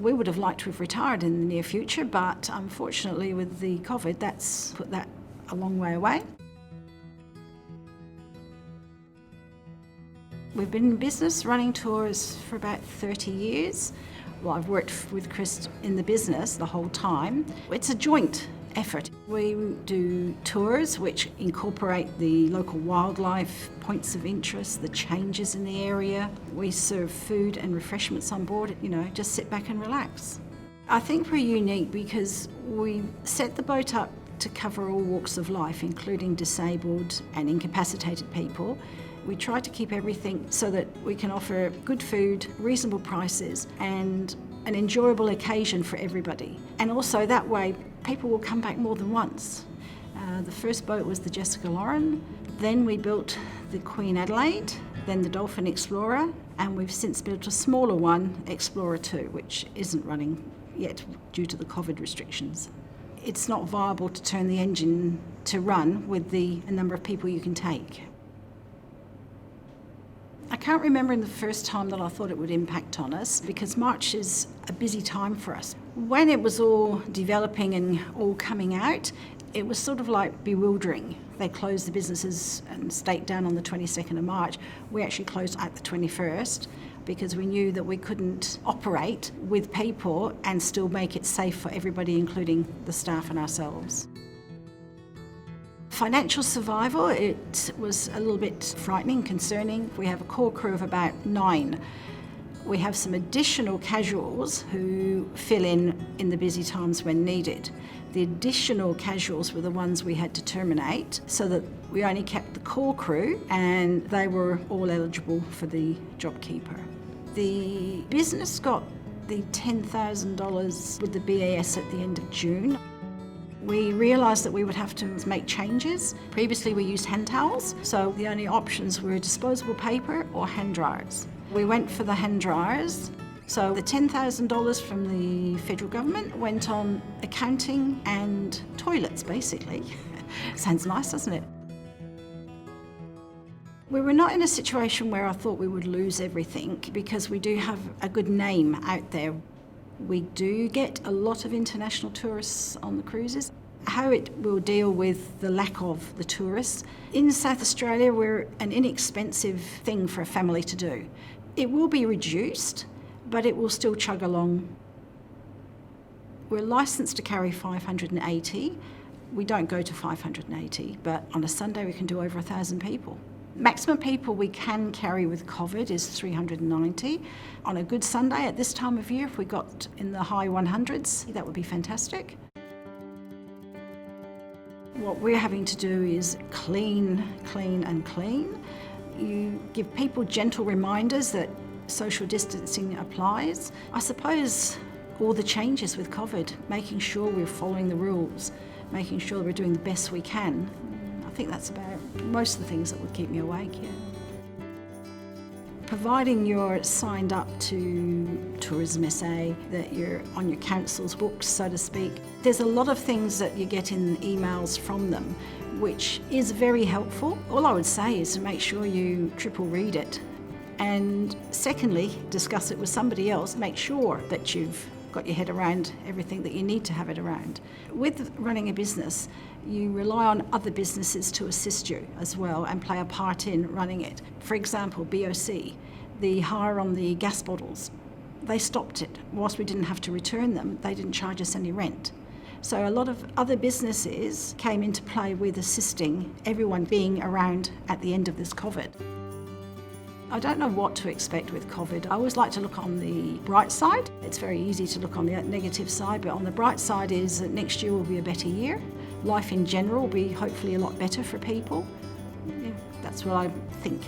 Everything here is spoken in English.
We would have liked to have retired in the near future, but unfortunately with the COVID, that's put that a long way away. We've been in business running tours for about 30 years. Well, I've worked with Chris in the business the whole time. It's a joint effort. We do tours which incorporate the local wildlife, points of interest, the changes in the area. We serve food and refreshments on board, just sit back and relax. I think we're unique because we set the boat up to cover all walks of life, including disabled and incapacitated people. We try to keep everything so that we can offer good food, reasonable prices, and an enjoyable occasion for everybody. And also that way, people will come back more than once. The first boat was the Jessica Lauren, then we built the Queen Adelaide, then the Dolphin Explorer, and we've since built a smaller one, Explorer 2, which isn't running yet due to the COVID restrictions. It's not viable to turn the engine to run with the number of people you can take. I can't remember the first time that I thought it would impact on us because March is a busy time for us. When it was all developing and all coming out, it was sort of like bewildering. They closed the businesses and staked down on the 22nd of March. We actually closed at the 21st because we knew that we couldn't operate with people and still make it safe for everybody, including the staff and ourselves. Financial survival, it was a little bit frightening, concerning. We have a core crew of about 9. We have some additional casuals who fill in the busy times when needed. The additional casuals were the ones we had to terminate so that we only kept the core crew and they were all eligible for the JobKeeper. The business got the $10,000 with the BAS at the end of June. We realised that we would have to make changes. Previously we used hand towels, so the only options were disposable paper or hand dryers. We went for the hand dryers. So the $10,000 from the federal government went on accounting and toilets, basically. Sounds nice, doesn't it? We were not in a situation where I thought we would lose everything because we do have a good name out there. We do get a lot of international tourists on the cruises. How it will deal with the lack of the tourists. In South Australia, we're an inexpensive thing for a family to do. It will be reduced, but it will still chug along. We're licensed to carry 580. We don't go to 580, but on a Sunday we can do over 1,000 people. Maximum people we can carry with COVID is 390. On a good Sunday at this time of year, if we got in the high 100s, that would be fantastic. What we're having to do is clean, clean and clean. You give people gentle reminders that social distancing applies. I suppose all the changes with COVID, making sure we're following the rules, making sure we're doing the best we can. I think that's about most of the things that would keep me awake, yeah. Providing you're signed up to Tourism SA, that you're on your council's books, so to speak. There's a lot of things that you get in emails from them, which is very helpful. All I would say is to make sure you triple read it. And secondly, discuss it with somebody else. Make sure that you've got your head around everything that you need to have it around. With running a business, you rely on other businesses to assist you as well and play a part in running it. For example, BOC, the hire on the gas bottles, they stopped it. Whilst we didn't have to return them, they didn't charge us any rent. So a lot of other businesses came into play with assisting everyone being around at the end of this COVID. I don't know what to expect with COVID. I always like to look on the bright side. It's very easy to look on the negative side, but on the bright side is that next year will be a better year. Life in general will be hopefully a lot better for people. Yeah, that's what I think.